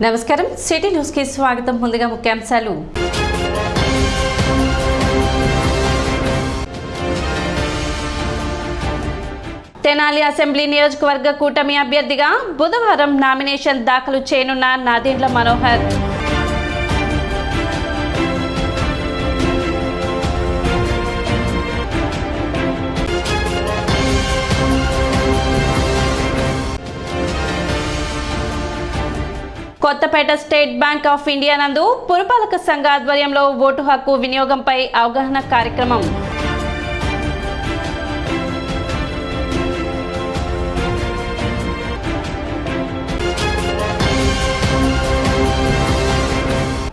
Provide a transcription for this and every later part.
నమస్కారం city news కి స్వాగతం. ముందుగా ముఖ్యాంశాలు. తెనాలి అసెంబ్లీ నియోజకవర్గ కూటమి అభ్యర్థిగా బుధవారం నామినేషన్ దాఖలు చేయనున్న Nadendla Manohar. Kothapeta State Bank of India నందు పురపాలక సంఘ ఆధ్వర్యంలో ఓటు హక్కు వినియోగంపై అవగాహన కార్యక్రమం.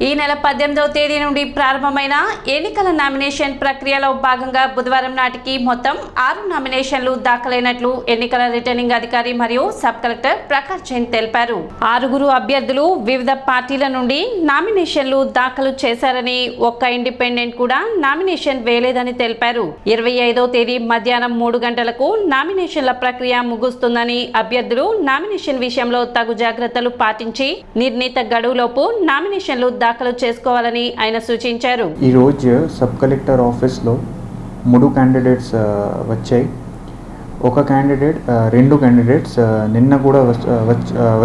ఈ నెల 18వ తేదీ నుండి ప్రారంభమైన ఎన్నికల నామినేషన్ ప్రక్రియలో భాగంగా బుధవారం నాటికి మొత్తం 6 నామినేషన్లు దాఖలైనట్లు ఎన్నికల రిటర్నింగ్ అధికారి మరియు సబ్ కలెక్టర్ ప్రకాష్ జైన్ తెలిపారు. 6 అభ్యర్థులు వివిధ పార్టీల నుండి నామినేషన్లు దాఖలు చేశారని ఒక్క ఇండిపెండెంట్ కూడా నామినేషన్ వేయలేదని తెలిపారు. 25వ తేదీ మధ్యాహ్నం 3 గంటలకు నామినేషన్ల ప్రక్రియ ముగుస్తుందని అభ్యర్థులు నామినేషన్ విషయంలో తగు జాగ్రత్తలు పాటించి నిర్ణీత గడువులోపు నామినేషన్లు దాఖలు చేసుకోవాలని ఆయన సూచించారు. ఈ రోజు సబ్ కలెక్టర్ ఆఫీస్లో 3 క్యాండిడేట్స్ వచ్చాయి. ఒక క్యాండిడేట్ 2 క్యాండిడేట్స్ నిన్న కూడా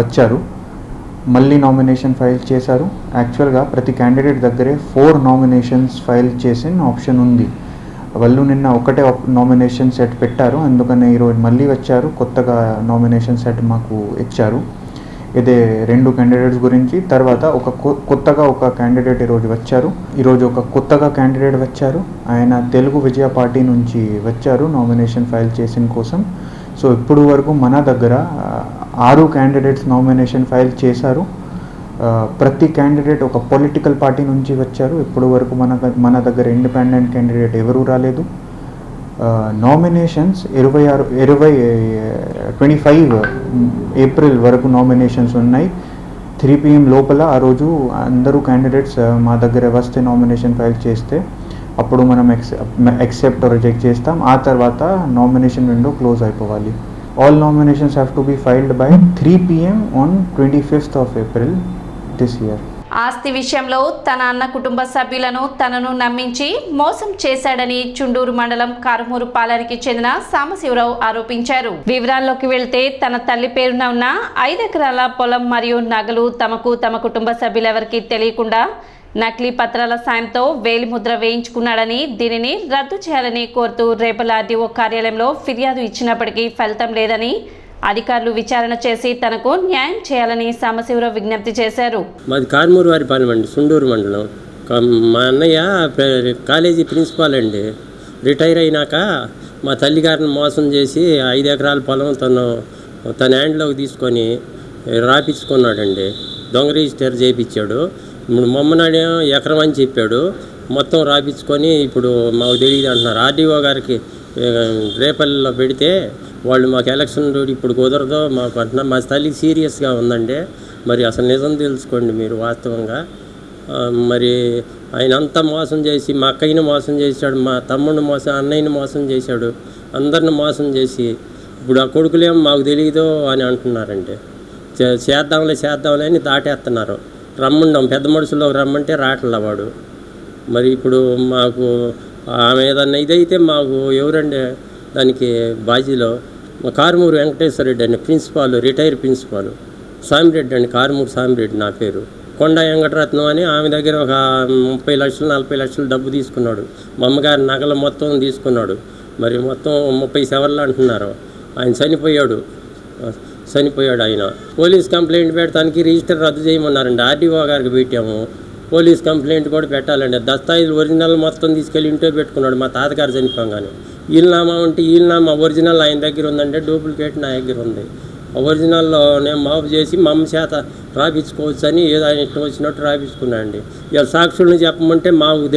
వచ్చారు. మళ్ళీ నామినేషన్ ఫైల్ చేశారు. యాక్చువల్గా ప్రతి క్యాండిడేట్ దగ్గరే 4 నామినేషన్స్ ఫైల్ చేసిన ఆప్షన్ ఉంది. వాళ్ళు నిన్న ఒకటే నామినేషన్ సెట్ పెట్టారు, అందుకని ఈరోజు మళ్ళీ వచ్చారు. కొత్తగా నామినేషన్ సెట్ మాకు ఇచ్చారు. ఇదే 2 క్యాండిడేట్స్ గురించి. తర్వాత కొత్తగా ఒక క్యాండిడేట్ ఈరోజు ఒక కొత్తగా క్యాండిడేట్ వచ్చారు. ఆయన తెలుగు విజయ పార్టీ నుంచి వచ్చారు నామినేషన్ ఫైల్ చేసిన కోసం. సో ఇప్పుడు వరకు మన దగ్గర 6 క్యాండిడేట్స్ నామినేషన్ ఫైల్ చేశారు. ప్రతి క్యాండిడేట్ ఒక పొలిటికల్ పార్టీ నుంచి వచ్చారు. ఇప్పుడు వరకు మన దగ్గర ఇండిపెండెంట్ క్యాండిడేట్ ఎవరూ రాలేదు. నామినేషన్స్ 25 ఏప్రిల్ వరకు నామినేషన్స్ ఉన్నాయి. 3 PM లోపల ఆ రోజు అందరూ క్యాండిడేట్స్ మా దగ్గర వస్తే నామినేషన్ ఫైల్ చేస్తే అప్పుడు మనం యాక్సెప్ట్ రిజెక్ట్ చేస్తాం. ఆ తర్వాత నామినేషన్ విండో క్లోజ్ అయిపోవాలి. All nominations have to be filed by 3 PM on 25th of April this year. ఆస్తి విషయంలో తన అన్న కుటుంబ సభ్యులను తనను నమ్మించి మోసం చేశాడని చుండూరు మండలం కారుమూరు పాలెంకి చెందిన సాంబశివరావు ఆరోపించారు. వివరాల్లోకి వెళ్తే తన తల్లి పేరున ఉన్న 5 ఎకరాల పొలం మరియు నగలు తమకు తమ కుటుంబ సభ్యులెవరికి తెలియకుండా నకిలీ పత్రాల సాయంతో వేలిముద్ర వేయించుకున్నాడని, దీనిని రద్దు చేయాలని కోరుతూ రేపల ఆర్డీఓ కార్యాలయంలో ఫిర్యాదు ఇచ్చినప్పటికీ ఫలితం లేదని, అధికారులు విచారణ చేసి తనకు న్యాయం చేయాలని సాంబశివరావు విజ్ఞప్తి చేశారు. మాది కారుమూరు వారిపాలెం అండి, సుండూరు మండలం. మా అన్నయ్య కాలేజీ ప్రిన్సిపాల్ అండి. రిటైర్ అయినాక మా తల్లిగారిని మోసం చేసి 5 ఎకరాల పొలం తన హ్యాండ్లోకి తీసుకొని రాపించుకున్నాడండి. దొంగ రిజిస్టర్ చేయించాడు. ఇప్పుడు మమ్మనాడే ఎకరం అని చెప్పాడు. మొత్తం రాపించుకొని ఇప్పుడు మాకు తెలియదు అంటున్నారు. ఆర్డీఓ గారికి రేపల్లో పెడితే వాళ్ళు మాకు ఎలక్షన్ ఇప్పుడు కుదరదో మాకు అంటున్నారు. మా తల్లికి సీరియస్గా ఉందండి. మరి అసలు నిజం తెలుసుకోండి మీరు వాస్తవంగా. మరి ఆయన అంతా మోసం చేసి మా అక్కయ్యని మోసం చేశాడు, మా తమ్ముడిని అన్నయ్యని మోసం చేశాడు, అందరిని మోసం చేసి ఇప్పుడు ఆ కొడుకులేమో మాకు తెలియదు అని అంటున్నారండి. చేద్దాంలే అని దాటేస్తున్నారు. రమ్మండం పెద్ద మనుషుల్లో రమ్మంటే రావట్లే వాడు. మరి ఇప్పుడు మాకు ఆమె ఏదన్నా ఇదైతే మాకు ఎవరండి దానికి బాజీలో మా కారుమూరు వెంకటేశ్వర రెడ్డి అండి, ప్రిన్సిపాల్, రిటైర్ ప్రిన్సిపాల్. సామిరెడ్డి అండి, కారుమూరు సామిరెడ్డి నా పేరు. కొండ వెంకటరత్నం అని ఆమె దగ్గర ఒక 30 లక్షలు 40 లక్షలు డబ్బు తీసుకున్నాడు. మా అమ్మగారి నగలు మొత్తం తీసుకున్నాడు. మరి మొత్తం 30 సెవర్లు అంటున్నారు. ఆయన చనిపోయాడు ఆయన. పోలీస్ కంప్లైంట్ పెడతానికి రిజిస్టర్ రద్దు చేయమన్నారండి. ఆర్డీఓ గారికి పెట్టాము. పోలీస్ కంప్లైంట్ కూడా పెట్టాలండి. దస్తాయిలు ఒరిజినల్ మొత్తం తీసుకెళ్ళి ఇంట్లో పెట్టుకున్నాడు. మా తాతగారు చనిపోగానే ఈల్నామా ఉంటే ఈల్నామా ఒరిజినల్ ఆయన దగ్గర ఉందంటే డూప్లికేట్ నా దగ్గర ఉంది. ఒరిజినల్లో నేను మాపు చేసి మా అమ్మ చేత రాపించుకోవచ్చు అని ఏదో ఆయన ఇష్టం వచ్చినట్టు రాపించుకున్నాండి. ఇవాళ సాక్షుల్ని చెప్పమంటే మాకు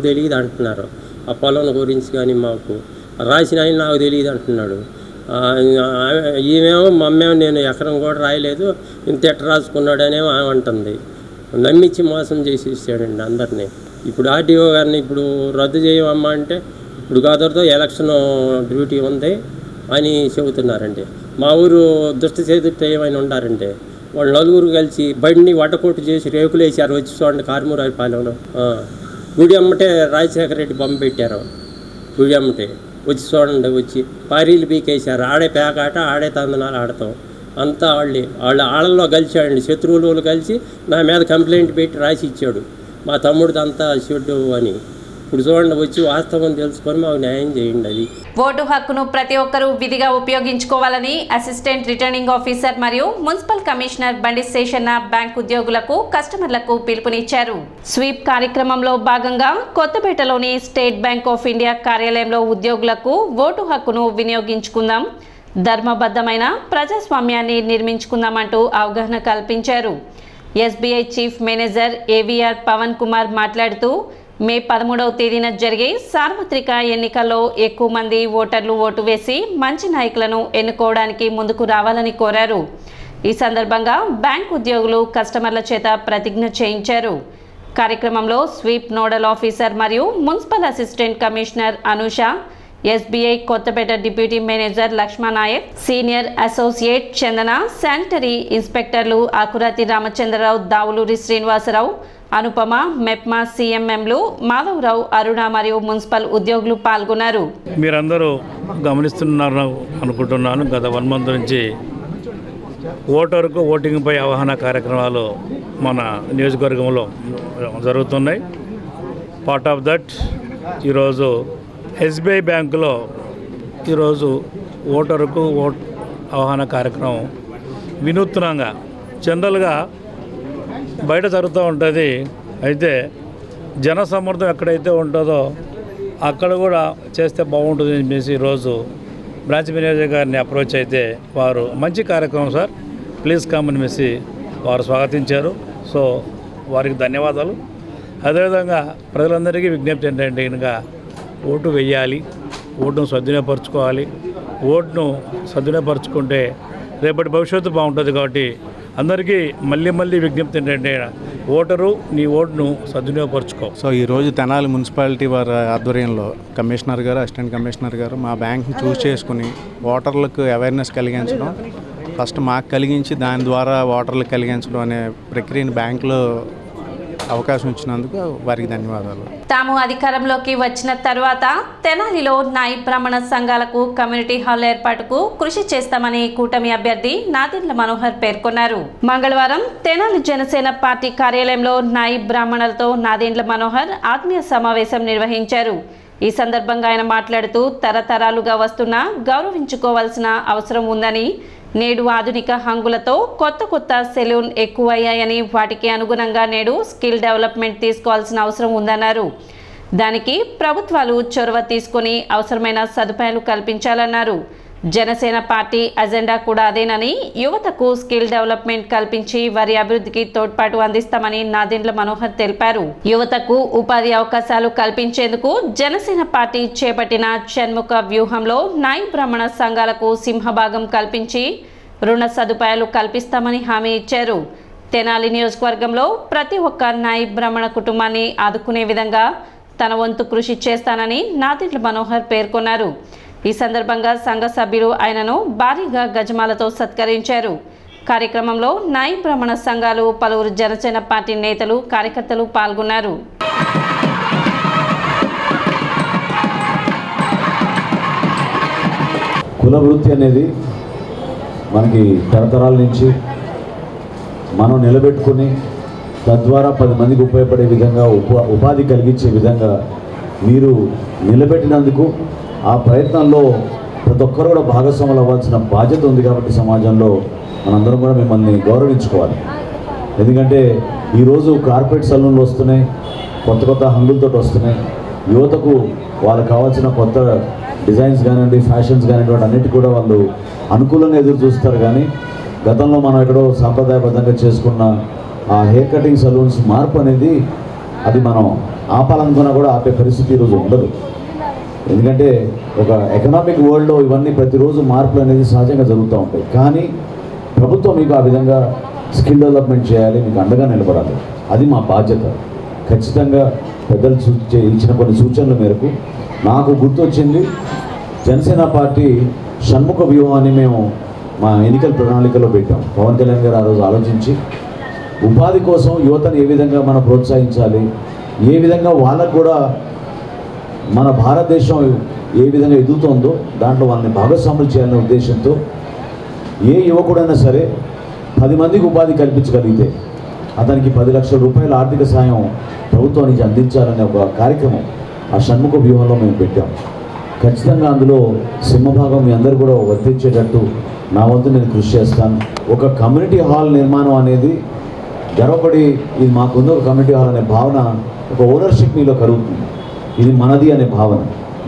తెలియదు అంటున్నారు. ఆ పొలం గురించి కానీ మాకు రాసిన ఆయన నాకు తెలియదు అంటున్నాడు. ఈమెమో మా అమ్మేమో నేను ఎకరం కూడా రాయలేదు, ఇంత ఎట్ట రాసుకున్నాడనేమో ఆమె అంటుంది. నమ్మించి మోసం చేసి ఇచ్చాడండి అందరినీ. ఇప్పుడు ఆర్డీఓ గారిని ఇప్పుడు రద్దు చేయమమ్మా అంటే ఇప్పుడు గదర్తో ఎలక్షన్ డ్యూటీ ఉంది అని చెబుతున్నారండి. మా ఊరు దుష్ట చేతుడితో ఏమైనా ఉండారంటే వాళ్ళు నలుగురు కలిసి బండిని వడ్డకోటు చేసి రేకులు వేసారు. వచ్చి చూడండి కారుమూరాయిపాలెంలో గుడి అమ్మటే రాజశేఖర రెడ్డి బొమ్మ పెట్టారు. గుడి అమ్మటే వచ్చి చూడండి, వచ్చి పారీలు పీకేశారు. ఆడే పేకాట, ఆడే తందనాలు ఆడతాం. అంతా వాళ్ళలో కలిసాడండి. శత్రువులు కలిసి నా మీద కంప్లైంట్ పెట్టి రాసి ఇచ్చాడు. మా తమ్ముడిది అంతా షెడ్డు అని. ఇప్పుడు చూడండి, వచ్చి వాస్తవం తెలుసుకొని మాకు న్యాయం చేయండి. అది ఓటు హక్కును ప్రతి ఒక్కరూ విధిగా ఉపయోగించుకోవాలని అసిస్టెంట్ రిటర్నింగ్ ఆఫీసర్ మరియు మున్సిపల్ కమిషనర్ బండి శేషన్న బ్యాంక్ ఉద్యోగులకు, కస్టమర్లకు పిలుపునిచ్చారు. స్వీప్ కార్యక్రమంలో భాగంగా కొత్తపేటలోని స్టేట్ బ్యాంక్ ఆఫ్ ఇండియా కార్యాలయంలో ఉద్యోగులకు ఓటు హక్కును వినియోగించుకుందాం, ధర్మబద్ధమైన ప్రజాస్వామ్యాన్ని నిర్మించుకుందామంటూ అవగాహన కల్పించారు. SBI chief manager AVR Pavan Kumar మాట్లాడుతూ మే 13వ తేదీన జరిగే సార్వత్రిక ఎన్నికల్లో ఎక్కువ మంది ఓటర్లు ఓటు వేసి మంచి నాయకులను ఎన్నుకోవడానికి ముందుకు రావాలని కోరారు. ఈ సందర్భంగా బ్యాంక్ ఉద్యోగులు కస్టమర్ల చేత ప్రతిజ్ఞ చేయించారు. కార్యక్రమంలో స్వీప్ నోడల్ ఆఫీసర్ మరియు municipal assistant commissioner Anusha, SBI Kothapeta deputy manager Lakshmananayak, senior associate Chandana, sanitary ఇన్స్పెక్టర్లు ఆకురాతి రామచంద్రరావు, దావులూరి శ్రీనివాసరావు, అనుపమ, మెప్మా సీఎంఎంలు మాధవరావు, అరుణ మరియు మున్సిపల్ ఉద్యోగులు పాల్గొన్నారు. మీరందరూ గమనిస్తున్నారు అనుకుంటున్నాను. గత 1 month నుంచి ఓటరుకు ఓటింగ్పై అవగాహన కార్యక్రమాలు మన నియోజకవర్గంలో జరుగుతున్నాయి. పార్ట్ ఆఫ్ దట్ ఈరోజు ఎస్బీఐ బ్యాంకులో ఈరోజు ఓటరుకు అవగాహన కార్యక్రమం వినూత్నంగా జనరల్గా బయట జరుగుతూ ఉంటుంది. అయితే జనసమ్మర్దం ఎక్కడైతే ఉంటుందో అక్కడ కూడా చేస్తే బాగుంటుంది అని చెప్పేసి ఈరోజు బ్రాంచ్ మేనేజర్ గారిని అప్రోచ్ అయితే వారు మంచి కార్యక్రమం సార్, ప్లీజ్ కమ్ అని చెప్పేసి వారు స్వాగతించారు. సో వారికి ధన్యవాదాలు. అదేవిధంగా ప్రజలందరికీ విజ్ఞప్తి ఏంటంటే కనుక ఓటు వేయాలి, ఓటును సద్వినియోగపరచుకోవాలి. ఓటును సద్వినియోగపరచుకుంటే రేపటి భవిష్యత్తు బాగుంటుంది. కాబట్టి అందరికీ మళ్ళీ విజ్ఞప్తి ఏంటంటే ఓటరు నీ ఓటును సద్వినియోగపరచుకో. సో ఈరోజు తెనాలి మున్సిపాలిటీ వారి ఆధ్వర్యంలో కమిషనర్ గారు, అసిస్టెంట్ కమిషనర్ గారు మా బ్యాంక్ని చూస్ చేసుకుని ఓటర్లకు అవేర్నెస్ కలిగించడం, ఫస్ట్ మాకు కలిగించి దాని ద్వారా ఓటర్లకు కలిగించడం అనే ప్రక్రియను బ్యాంకులో అవకాశం ఇచ్చినందుకు వారికి ధన్యవాదాలు. తాము అధికారంలోకి వచ్చిన తర్వాత తెనాలిలో నాయి బ్రాహ్మణ సంఘాలకు కమ్యూనిటీ హాల్ ఏర్పాటుకు కృషి చేస్తామని కూటమి అభ్యర్థి నాదెండ్ల మనోహర్ పేర్కొన్నారు. మంగళవారం తెనాలి జనసేన పార్టీ కార్యాలయంలో నాయి బ్రాహ్మణులతో నాదెండ్ల మనోహర్ ఆత్మీయ సమావేశం నిర్వహించారు. ఈ సందర్భంగా ఆయన మాట్లాడుతూ తరతరాలుగా వస్తున్న గౌరవించుకోవాల్సిన అవసరం ఉందని, నేడు ఆధునిక హంగులతో కొత్త సెలూన్ ఎక్కువయ్యాయని, వాటికి అనుగుణంగా నేడు స్కిల్ డెవలప్మెంట్ తీసుకోవాల్సిన అవసరం ఉందన్నారు. దానికి ప్రభుత్వాలు చొరవ తీసుకొని అవసరమైన సదుపాయాలు కల్పించాలన్నారు. జనసేన పార్టీ అజెండా కూడా అదేనని, యువతకు స్కిల్ డెవలప్మెంట్ కల్పించి వారి అభివృద్ధికి తోడ్పాటు అందిస్తామని నాదెండ్ల మనోహర్ తెలిపారు. యువతకు ఉపాధి అవకాశాలు కల్పించేందుకు జనసేన పార్టీ చేపట్టిన షణ్ముఖ వ్యూహంలో నాయి బ్రాహ్మణ సంఘాలకు సింహభాగం కల్పించి రుణ సదుపాయాలు కల్పిస్తామని హామీ ఇచ్చారు. తెనాలి నియోజకవర్గంలో ప్రతి ఒక్క నాయి బ్రాహ్మణ కుటుంబాన్ని ఆదుకునే విధంగా తన వంతు కృషి చేస్తానని నాదెండ్ల మనోహర్ పేర్కొన్నారు. ఈ సందర్భంగా సంఘ సభ్యులు ఆయనను భారీగా గజమాలతో సత్కరించారు. కార్యక్రమంలో నాయి బ్రాహ్మణ సంఘాలు, పలువురు జనసేన పార్టీ నేతలు, కార్యకర్తలు పాల్గొన్నారు. కుల వృత్తి అనేది మనకి తరతరాల నుంచి మనం నిలబెట్టుకుని తద్వారా 10 మందికి ఉపయోగపడే విధంగా ఉపాధి కలిగించే విధంగా మీరు నిలబెట్టినందుకు ఆ ప్రయత్నంలో ప్రతి ఒక్కరు కూడా భాగస్వాములు అవ్వాల్సిన బాధ్యత ఉంది. కాబట్టి సమాజంలో మనందరం కూడా మిమ్మల్ని గౌరవించుకోవాలి. ఎందుకంటే ఈరోజు కార్పొరేట్ సలూన్లు వస్తున్నాయి, కొత్త హంగులతో వస్తున్నాయి. యువతకు వాళ్ళకి కావాల్సిన కొత్త డిజైన్స్ కానివ్వండి, ఫ్యాషన్స్ కానివ్వండి, అన్నిటి కూడా వాళ్ళు అనుకూలంగా ఎదురు చూస్తారు. కానీ గతంలో మనం ఎక్కడో సాంప్రదాయబద్ధంగా చేసుకున్న ఆ హెయిర్ కటింగ్ సలూన్స్ మార్పు అనేది అది మనం ఆపాలనుకున్నా కూడా ఆపే పరిస్థితి ఈరోజు ఉండదు. ఎందుకంటే ఒక ఎకనామిక్ వరల్డ్లో ఇవన్నీ ప్రతిరోజు మార్పులు అనేది సహజంగా జరుగుతూ ఉంటాయి. కానీ ప్రభుత్వం మీకు ఆ విధంగా స్కిల్ డెవలప్మెంట్ చేయాలి, మీకు అండగా నిలబడాలి. అది మా బాధ్యత. ఖచ్చితంగా పెద్దలు ఇచ్చిన కొన్ని సూచనల మేరకు నాకు గుర్తొచ్చింది, జనసేన పార్టీ షణ్ముఖ వ్యూహాన్ని మేము మా ఎన్నికల ప్రణాళికలో పెట్టాం. పవన్ కళ్యాణ్ గారు ఆ రోజు ఆలోచించి ఉపాధి కోసం యువతను ఏ విధంగా మనం ప్రోత్సహించాలి, ఏ విధంగా వాళ్ళకు కూడా మన భారతదేశం ఏ విధంగా ఎదుగుతుందో దాంట్లో వాళ్ళని భాగస్వాములు చేయాలనే ఉద్దేశంతో ఏ యువకుడైనా సరే 10 మందికి ఉపాధి కల్పించగలిగితే అతనికి 10 లక్షల రూపాయల ఆర్థిక సాయం ప్రభుత్వం నుంచి అందించాలనే ఒక కార్యక్రమం ఆ షణ్ముఖ వ్యూహంలో మేము పెట్టాం. ఖచ్చితంగా అందులో సింహభాగం మీ అందరూ కూడా వర్తించేటట్టు నా వంతు నేను కృషి చేస్తాను. ఒక కమ్యూనిటీ హాల్ నిర్మాణం అనేది గర్వపడి ఇది మాకుంది ఒక కమ్యూనిటీ హాల్ అనే భావన, ఒక ఓనర్షిప్ మీలో కలుగుతుంది, ఇది మనది అనే భావన.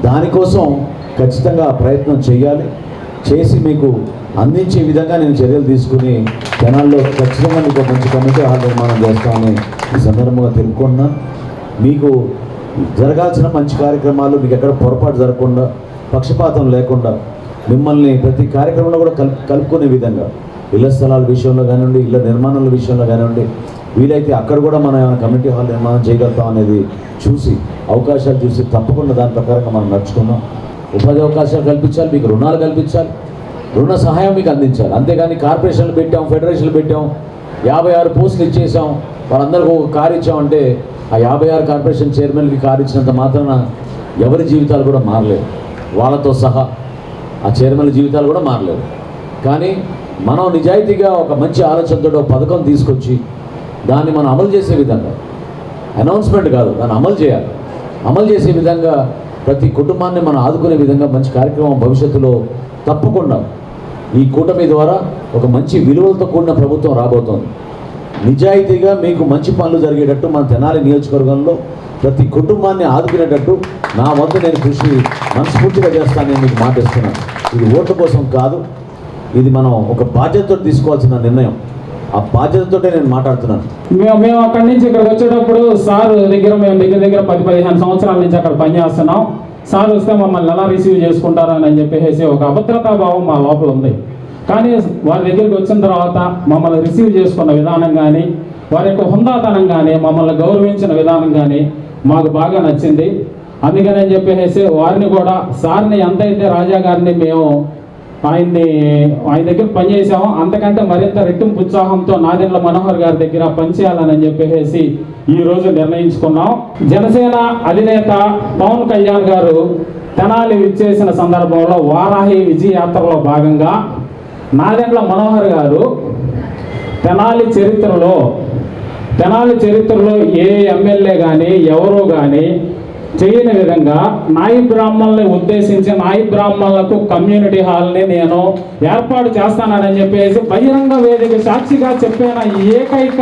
దానికోసం ఖచ్చితంగా ప్రయత్నం చేయాలి. చేసి మీకు అందించే విధంగా నేను చర్యలు తీసుకుని జనాల్లో ఖచ్చితంగా మీకు మంచి కమిటీ హాల్ నిర్మాణం చేస్తామని ఈ సందర్భంగా తెలుపుకుంటున్నాను. మీకు జరగాల్సిన మంచి కార్యక్రమాలు మీకు ఎక్కడ పొరపాటు జరగకుండా, పక్షపాతం లేకుండా మిమ్మల్ని ప్రతి కార్యక్రమంలో కూడా కలుపుకునే విధంగా ఇళ్ల స్థలాల విషయంలో కానివ్వండి, ఇళ్ల నిర్మాణాల విషయంలో కానివ్వండి, వీలైతే అక్కడ కూడా మనం ఏమైనా కమ్యూనిటీ హాల్ నిర్మాణం చేయగలుగుతాం అనేది చూసి అవకాశాలు చూసి తప్పకుండా దాని ప్రకారంగా మనం నడుచుకున్నాం. ఉపాధి అవకాశాలు కల్పించాలి, మీకు రుణాలు కల్పించాలి, రుణ సహాయం మీకు అందించాలి. అంతేగాని కార్పొరేషన్లు పెట్టాం, ఫెడరేషన్లు పెట్టాం, 56 పోస్టులు ఇచ్చేసాం, వాళ్ళందరికీ ఒక కారు ఇచ్చామంటే ఆ 56 కార్పొరేషన్ చైర్మన్కి కారు ఇచ్చినంత మాత్రాన ఎవరి జీవితాలు కూడా మారలేవు, వాళ్ళతో సహా ఆ చైర్మన్ల జీవితాలు కూడా మారలేవు. కానీ మనం నిజాయితీగా ఒక మంచి ఆలోచనతో ఒక పథకం తీసుకొచ్చి దాన్ని మనం అమలు చేసే విధంగా, అనౌన్స్మెంట్ కాదు, దాన్ని అమలు చేయాలి. అమలు చేసే విధంగా ప్రతి కుటుంబాన్ని మనం ఆదుకునే విధంగా మంచి కార్యక్రమం భవిష్యత్తులో తప్పకుండా ఈ కూటమి ద్వారా ఒక మంచి విలువలతో కూడిన ప్రభుత్వం రాబోతోంది. నిజాయితీగా మీకు మంచి పనులు జరిగేటట్టు మన తెనాలి నియోజకవర్గంలో ప్రతి కుటుంబాన్ని ఆదుకునేటట్టు నా వంతు నేను కృషి మనస్ఫూర్తిగా చేస్తానని మీకు మాటిస్తున్నాను. ఇది ఓట్ల కోసం కాదు, ఇది మనం ఒక బాధ్యతతో తీసుకోవాల్సిన నిర్ణయం. ఆ బాధ్యతతో నేను మాట్లాడుతున్నాను. మేము అక్కడి నుంచి ఇక్కడికి వచ్చేటప్పుడు సార్ దగ్గర మేము దగ్గర 10-15 సంవత్సరాల నుంచి అక్కడ పనిచేస్తున్నాం. సార్ వస్తే మమ్మల్ని ఎలా రిసీవ్ చేసుకుంటారని చెప్పేసి ఒక అభద్రతా భావం మా లోపల ఉంది. కానీ వారి దగ్గరికి వచ్చిన తర్వాత మమ్మల్ని రిసీవ్ చేసుకున్న విధానం కానీ, వారి యొక్క హుందాతనం కానీ, మమ్మల్ని గౌరవించిన విధానం కానీ మాకు బాగా నచ్చింది. అందుకని చెప్పేసి వారిని కూడా, సార్ని ఎంతైతే రాజా గారిని మేము ఆయన దగ్గర పనిచేసాము అంతకంటే మరింత రెట్టింపు ఉత్సాహంతో నాదెండ్ల మనోహర్ గారి దగ్గర పనిచేయాలని చెప్పేసి ఈ రోజు నిర్ణయించుకున్నాం. జనసేన అధినేత పవన్ కళ్యాణ్ గారు తెనాలి విచ్చేసిన సందర్భంలో వారాహి విజయయాత్రలో భాగంగా నాదెండ్ల మనోహర్ గారు తెనాలి చరిత్రలో ఏ ఎమ్మెల్యే కానీ ఎవరో కానీ చేయని విధంగా నాయి బ్రాహ్మణుల్ని ఉద్దేశించి నాయి బ్రాహ్మణులకు కమ్యూనిటీ హాల్ని నేను ఏర్పాటు చేస్తానని చెప్పేసి బహిరంగ వేదిక సాక్షిగా చెప్పిన ఏకైక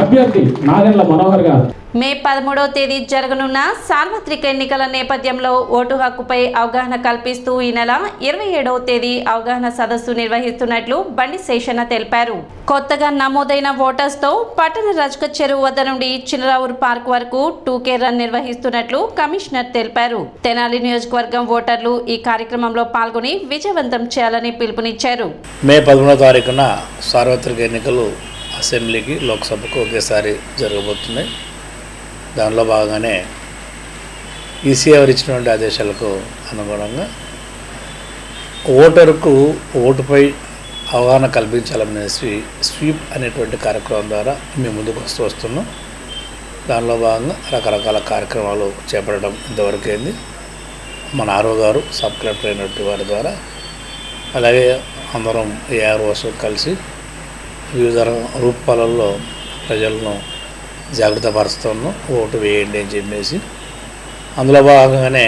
అభ్యర్థి నాదెండ్ల మనోహర్ గారు. మే 13వ తేదీ జరగనున్న సార్వత్రిక ఎన్నికల నేపథ్యంలో ఓటు హక్కుపై అవగాహన కల్పిస్తూ ఈ నెల 27వ తేదీ అవగాహన సదస్సు నిర్వహిస్తున్నట్లు బండి శేషన్న తెలిపారు. కొత్తగా నమోదైన ఓటర్స్తో పట్టణ రజక చెరువు వద్ద నుండి చినరావూరు పార్క్ వరకు 2K రన్ నిర్వహిస్తున్నట్లు కమిషనర్ తెలిపారు. తెనాలి నియోజకవర్గం ఓటర్లు ఈ కార్యక్రమంలో పాల్గొని విజయవంతం చేయాలని పిలుపునిచ్చారు. మే 13వ తారీఖున సార్వత్రిక ఎన్నికలు అసెంబ్లీకి, లోక్సభకు ఒకేసారి జరగబోతున్నాయి. దానిలో భాగంగానే ఈసీ వారు ఇచ్చినటువంటి ఆదేశాలకు అనుగుణంగా ఓటరుకు ఓటుపై అవగాహన కల్పించాలనేసి స్వీప్ అనేటువంటి కార్యక్రమం ద్వారా మేము ముందుకు వస్తున్నాం. దానిలో భాగంగా రకరకాల కార్యక్రమాలు చేపట్టడం ఇంతవరకు అయింది. మన ఆర్ఓ గారు, సబ్ కలెక్టర్ అయినటువంటి వారి ద్వారా, అలాగే అందరం ఏఆర్ఓస్ కలిసి వివిధ రూపాలలో ప్రజలను జాగ్రత్త పరుస్తున్నాం. ఓటు వేయండి అని చెప్పేసి అందులో భాగంగానే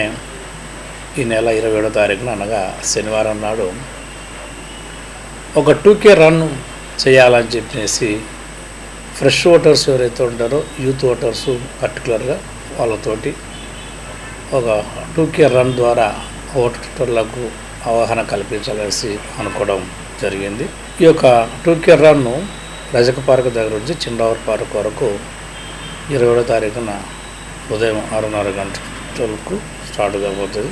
ఈ నెల 27వ తారీఖున అనగా శనివారం నాడు ఒక 2K రన్ చేయాలని చెప్పేసి ఫ్రెష్ ఓటర్స్ ఎవరైతే ఉంటారో, యూత్ ఓటర్స్ పర్టికులర్గా వాళ్ళతోటి ఒక 2K రన్ ద్వారా ఓటర్లకు అవగాహన కల్పించాలనేసి అనుకోవడం జరిగింది. ఈ యొక్క 2K రన్ను రజక పార్క్ దగ్గర నుంచి చిన్నరావూరు పార్క్ వరకు 27వ తారీఖున ఉదయం 6:30 గంటలకు స్టార్ట్ కాబోతుంది.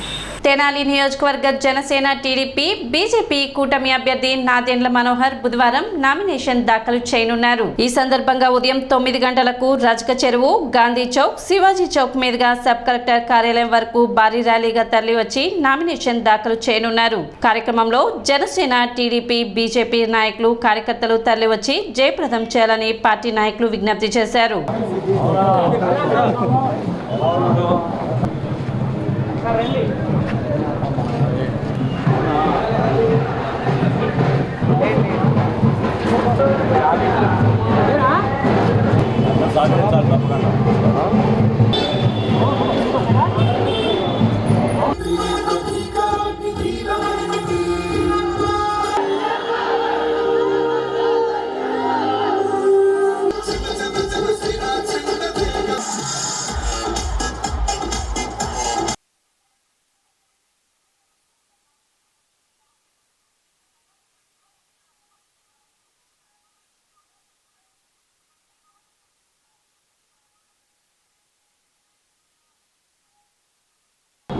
తెనాలి నియోజకవర్గ జనసేన టీడీపీ బీజేపీ కూటమి అభ్యర్థి నాదెండ్ల మనోహర్ బుధవారం నామినేషన్ దాఖలు చేయనున్నారు. ఈ సందర్భంగా ఉదయం 9 గంటలకు రజక చెరువు, గాంధీ చౌక్, శివాజీ చౌక్ మీదుగా సబ్ కలెక్టర్ కార్యాలయం వరకు భారీ ర్యాలీగా తరలివచ్చి నామినేషన్ దాఖలు చేయనున్నారు. కార్యక్రమంలో జనసేన టీడీపీ బీజేపీ నాయకులు, కార్యకర్తలు తరలివచ్చి జయప్రదం చేయాలని పార్టీ నాయకులు విజ్ఞప్తి చేశారు.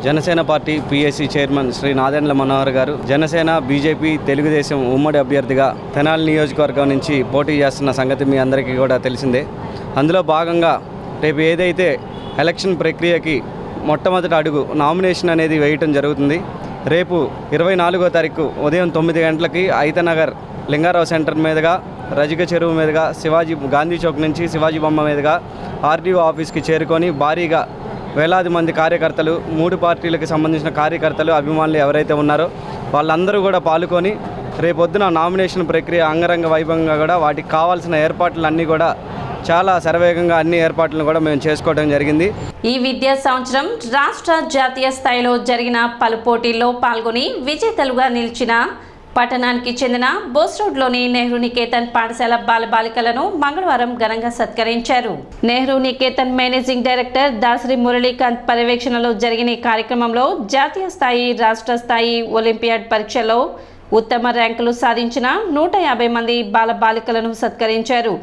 Janasena party PSC chairman Shri Nadendla Manohar గారు జనసేన బీజేపీ తెలుగుదేశం ఉమ్మడి అభ్యర్థిగా తెనాలి నియోజకవర్గం నుంచి పోటీ చేస్తున్న సంగతి మీ అందరికీ కూడా తెలిసిందే. అందులో భాగంగా రేపు ఏదైతే ఎలక్షన్ ప్రక్రియకి మొట్టమొదటి అడుగు నామినేషన్ అనేది వేయటం జరుగుతుంది. రేపు 24వ తారీఖు ఉదయం 9 గంటలకి ఐతనగర్ లింగారావు సెంటర్ మీదుగా, రజిక చెరువు మీదుగా, గాంధీ చౌక్ నుంచి శివాజీ బొమ్మ మీదుగా ఆర్డీఓ ఆఫీస్కి చేరుకొని భారీగా వేలాది మంది కార్యకర్తలు, 3 పార్టీలకు సంబంధించిన కార్యకర్తలు, అభిమానులు ఎవరైతే ఉన్నారో వాళ్ళందరూ కూడా పాల్గొని రేపొద్దున నామినేషన్ ప్రక్రియ అంగరంగ వైభవంగా కూడా వాటికి కావాల్సిన ఏర్పాట్లన్నీ కూడా చాలా శరవేగంగా అన్ని ఏర్పాట్లను కూడా మేము చేసుకోవడం జరిగింది. ఈ విద్యా సంవత్సరం రాష్ట్ర, జాతీయ స్థాయిలో జరిగిన పలు పోటీల్లో పాల్గొని విజేతలుగా నిలిచిన పట్టణానికి చెందిన బోస్ రోడ్లోని నెహ్రూ నికేతన్ పాఠశాల బాలబాలికలను మంగళవారం ఘనంగా సత్కరించారు. నెహ్రూ నికేతన్ మేనేజింగ్ డైరెక్టర్ దాసరి మురళీకాంత్ పర్యవేక్షణలో జరిగిన ఈ కార్యక్రమంలో జాతీయ స్థాయి, రాష్ట్ర స్థాయి ఒలింపియాడ్ పరీక్షల్లో ఉత్తమ ర్యాంకులు సాధించిన 150 మంది బాలబాలికలను సత్కరించారు.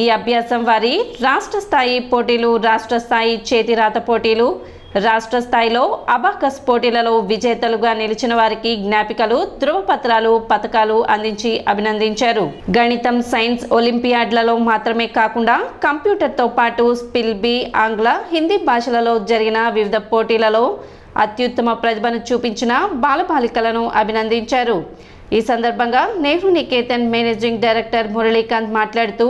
ఈ అభ్యాసం వారి రాష్ట్ర స్థాయి పోటీలు, రాష్ట్ర స్థాయి చేతిరాత పోటీలు, రాష్ట్ర స్థాయిలో అబాకస్ పోటీలలో విజేతలుగా నిలిచిన వారికి జ్ఞాపికలు, ధృవపత్రాలు, పథకాలు అందించి అభినందించారు. గణితం, సైన్స్ ఒలింపియాడ్లలో మాత్రమే కాకుండా కంప్యూటర్తో పాటు స్పిల్ బి, ఆంగ్ల, హిందీ భాషలలో జరిగిన వివిధ పోటీలలో అత్యుత్తమ ప్రతిభను చూపించిన బాలబాలికలను అభినందించారు. ఈ సందర్భంగా నెహ్రూ నికేతన్ మేనేజింగ్ డైరెక్టర్ మురళీకాంత్ మాట్లాడుతూ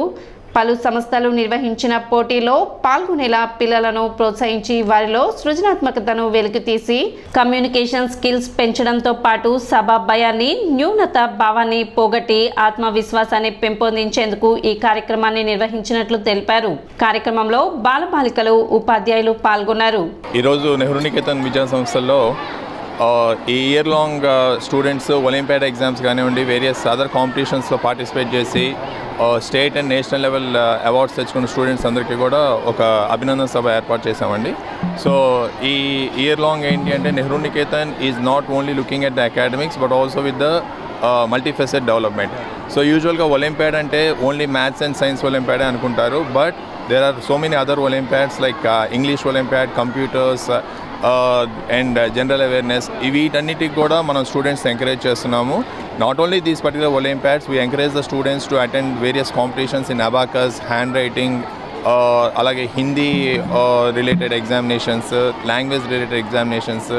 పలు సంస్థలు నిర్వహించిన పోటీలో పాల్గొనేలా పిల్లలను ప్రోత్సహించి వారిలో సృజనాత్మకతను వెలికితీసి కమ్యూనికేషన్ స్కిల్స్ పెంచడంతో పాటు సభా భయాన్ని, న్యూనత భావాన్ని పోగొట్టి ఆత్మవిశ్వాసాన్ని పెంపొందించేందుకు ఈ కార్యక్రమాన్ని నిర్వహించినట్లు తెలిపారు. కార్యక్రమంలో బాలబాలికలు, ఉపాధ్యాయులు పాల్గొన్నారు. ఈరోజు నెహ్రూ నికేతన్ విద్యా సంస్థల్లో ఈ year long students olympiad exams కానివ్వండి, వేరియస్ అదర్ కాంపిటీషన్స్లో పార్టిసిపేట్ చేసి state and national level awards తెచ్చుకున్న స్టూడెంట్స్ అందరికీ కూడా ఒక అభినందన సభ ఏర్పాటు చేశామండి. సో ఈ ఇయర్ లాంగ్ ఏంటి అంటే Nehru Niketan is not only looking at the academics but also with the multifaceted development. So యూజువల్గా ఒలింపియాడ్ అంటే ఓన్లీ మ్యాథ్స్ అండ్ సైన్స్ ఒలింపియాడే అనుకుంటారు, but there are so many other olympiads like English olympiad, computers and general awareness. వీటన్నిటికి కూడా మనం students encourage చేస్తున్నాము. Not only these particular olympiads, we encourage the students to attend various competitions in abacus, handwriting, అలాగే Hindi related examinations, language related examinations,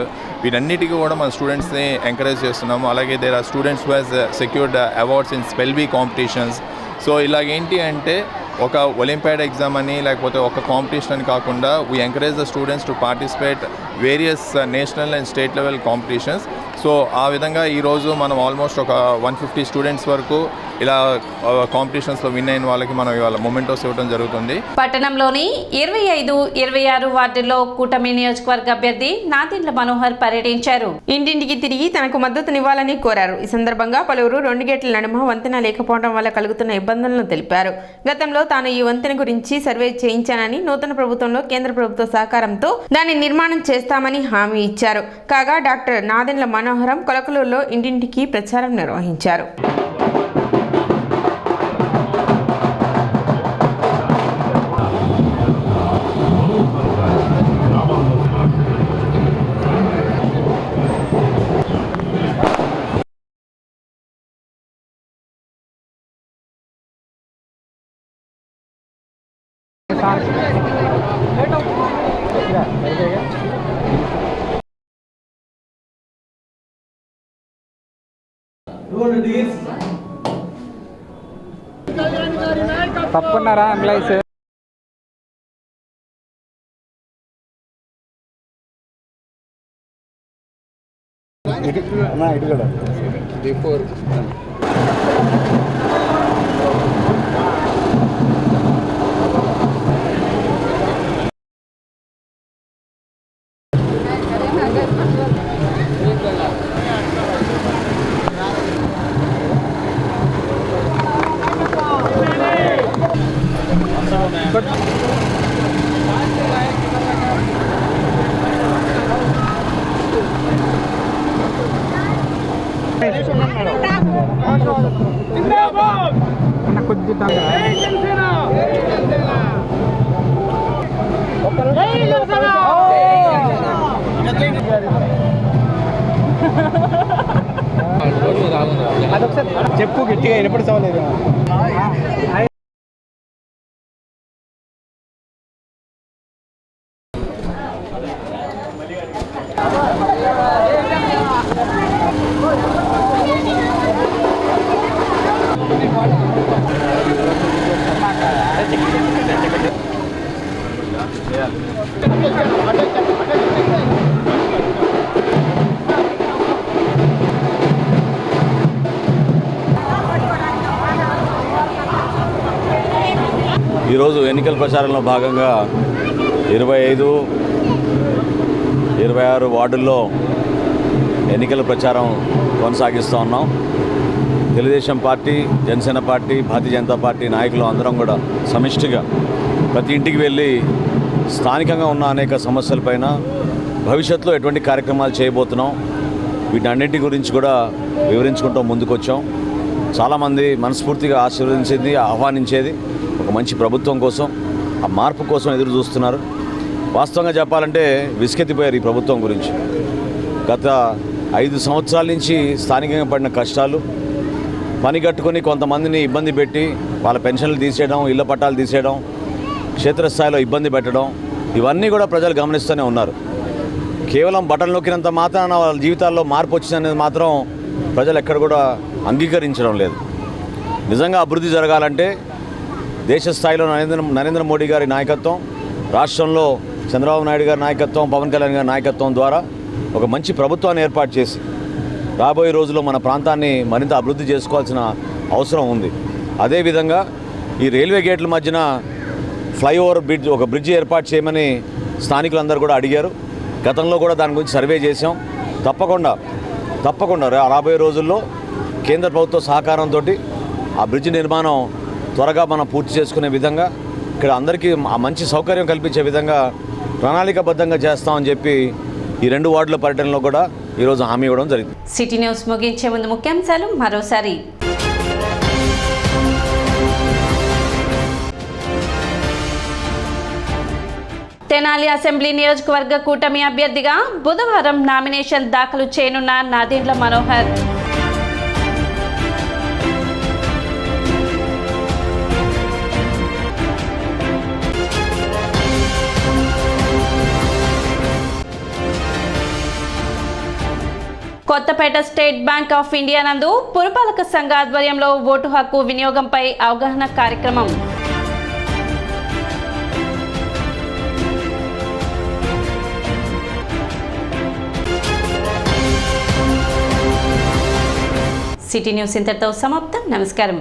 వీటన్నిటికీ కూడా మన స్టూడెంట్స్ని encourage చేస్తున్నాము. అలాగే there are students who has secured awards in spell bee competitions. So ఇలాగేంటి అంటే ఒక ఒలింపియాడ్ ఎగ్జామ్ అని లేకపోతే ఒక కాంపిటీషన్ అని కాకుండా we encourage the students to participate various national and state level competitions. So ఆ విధంగా ఈరోజు మనం ఆల్మోస్ట్ ఒక 150 స్టూడెంట్స్ వరకు ఇలా కాంపిటీషన్స్లో విన్ అయిన వాళ్ళకి మనం ఇవాళ మొమెంటోస్ ఇవ్వడం జరుగుతుంది. పట్టణంలోని 25, 26 వార్డుల్లో కూటమి నియోజకవర్గ అభ్యర్థి నాదెండ్ల మనోహర్ పర్యటించారు. ఇంటింటికి తిరిగి తనకు మద్దతునివ్వాలని కోరారు. ఈ సందర్భంగా పలువురు 2 గేట్ల నడుమ వంతెన లేకపోవడం వల్ల కలుగుతున్న ఇబ్బందులను తెలిపారు. గతంలో తాను ఈ వంతెన గురించి సర్వే చేయించానని, నూతన ప్రభుత్వంలో కేంద్ర ప్రభుత్వ సహకారంతో దాన్ని నిర్మాణం చేస్తామని హామీ ఇచ్చారు. కాగా డాక్టర్ నాదెండ్ల మనోహరం కొలకలూరులో ఇంటింటికి ప్రచారం నిర్వహించారు. తప్పుకున్నారా ఎంప్లాయీస్? చెప్పు గట్టిగా వినపడలేదు. ఈరోజు ఎన్నికల ప్రచారంలో భాగంగా 25, 26 వార్డుల్లో ఎన్నికల ప్రచారం కొనసాగిస్తూ ఉన్నాం. Telugu Desam party, Janasena party, Bharatiya Janata party నాయకులు అందరం కూడా సమిష్టిగా ప్రతి ఇంటికి వెళ్ళి స్థానికంగా ఉన్న అనేక సమస్యలపైన భవిష్యత్తులో ఎటువంటి కార్యక్రమాలు చేయబోతున్నాం వీటన్నింటి గురించి కూడా వివరించుకుంటూ ముందుకొచ్చాం. చాలామంది మనస్ఫూర్తిగా ఆశీర్వదించేది, ఆహ్వానించేది ఒక మంచి ప్రభుత్వం కోసం, ఆ మార్పు కోసం ఎదురు చూస్తున్నారు. వాస్తవంగా చెప్పాలంటే విసుకెత్తిపోయారు ఈ ప్రభుత్వం గురించి. గత 5 సంవత్సరాల నుంచి స్థానికంగా పడిన కష్టాలు, పని కట్టుకొని కొంతమందిని ఇబ్బంది పెట్టి వాళ్ళ పెన్షన్లు తీసేయడం, ఇళ్ల పట్టాలు తీసేయడం, క్షేత్రస్థాయిలో ఇబ్బంది పెట్టడం, ఇవన్నీ కూడా ప్రజలు గమనిస్తూనే ఉన్నారు. కేవలం బటన్ నొక్కినంత మాత్రాన వాళ్ళ జీవితాల్లో మార్పు వచ్చిందనేది మాత్రం ప్రజలు ఎక్కడ కూడా అంగీకరించడం లేదు. నిజంగా అభివృద్ధి జరగాలంటే దేశ స్థాయిలో నరేంద్ర మోడీ గారి నాయకత్వం, రాష్ట్రంలో చంద్రబాబు నాయుడు గారి నాయకత్వం, పవన్ కళ్యాణ్ గారి నాయకత్వం ద్వారా ఒక మంచి ప్రభుత్వాన్ని ఏర్పాటు చేసి రాబోయే రోజుల్లో మన ప్రాంతాన్ని మరింత అభివృద్ధి చేసుకోవాల్సిన అవసరం ఉంది. అదేవిధంగా ఈ రైల్వే గేట్ల మధ్యన ఫ్లైఓవర్ బ్రిడ్జ్, ఒక బ్రిడ్జ్ ఏర్పాటు చేయమని స్థానికులందరూ కూడా అడిగారు. గతంలో కూడా దాని గురించి సర్వే చేసాం. తప్పకుండా రాబోయే రోజుల్లో కేంద్ర ప్రభుత్వ సహకారంతో ఆ బ్రిడ్జ్ నిర్మాణం త్వరగా మనం పూర్తి చేసుకునే విధంగా, ఇక్కడ అందరికీ మంచి సౌకర్యం కల్పించే విధంగా ప్రణాళికాబద్ధంగా చేస్తామని చెప్పి ఈ 2 వార్డుల పర్యటనలో కూడా ఈరోజు హామీ ఇవ్వడం జరిగింది. సిటీ న్యూస్ ముగించే ముందు ముఖ్యాంశాలు మరోసారి. తెనాలి అసెంబ్లీ నియోజకవర్గ కూటమి అభ్యర్థిగా బుధవారం నామినేషన్ దాఖలు చేయనున్న Nadendla Manohar. Kothapeta State Bank of India నందు పురపాలక సంఘ ఆధ్వర్యంలో ఓటు హక్కు వినియోగంపై అవగాహన కార్యక్రమం. సిటీ న్యూస్ ఇంతటితో సమాప్తం. నమస్కారం.